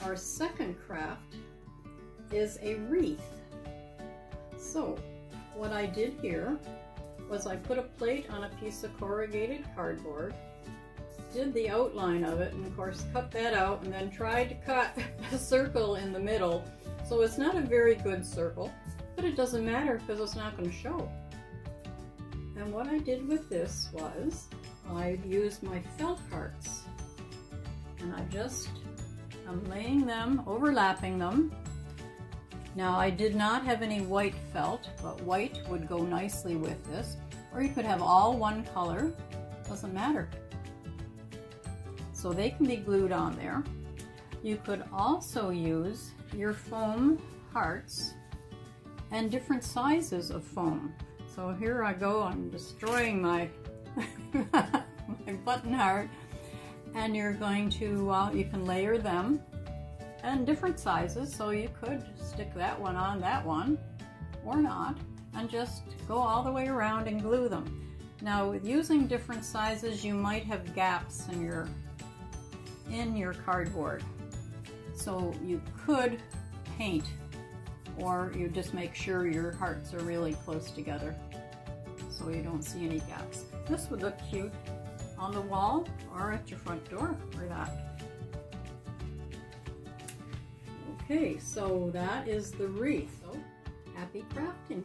our second craft is a wreath. So what I did here was I put a plate on a piece of corrugated cardboard, did the outline of it, and of course cut that out, and then tried to cut a circle in the middle. So it's not a very good circle, but it doesn't matter because it's not going to show. And what I did with this was I used my felt hearts, and I'm laying them, overlapping them. Now I did not have any white felt, but white would go nicely with this, or you could have all one color, doesn't matter. So they can be glued on there. You could also use your foam hearts and different sizes of foam. So here I go, I'm destroying my, my button heart, and you're going to, you can layer them and different sizes, so you could stick that one on that one or not, and just go all the way around and glue them. Now with using different sizes, you might have gaps in your cardboard, so you could paint, or you just make sure your hearts are really close together so you don't see any gaps. This would look cute on the wall or at your front door for that. Okay, so that is the wreath. So happy crafting!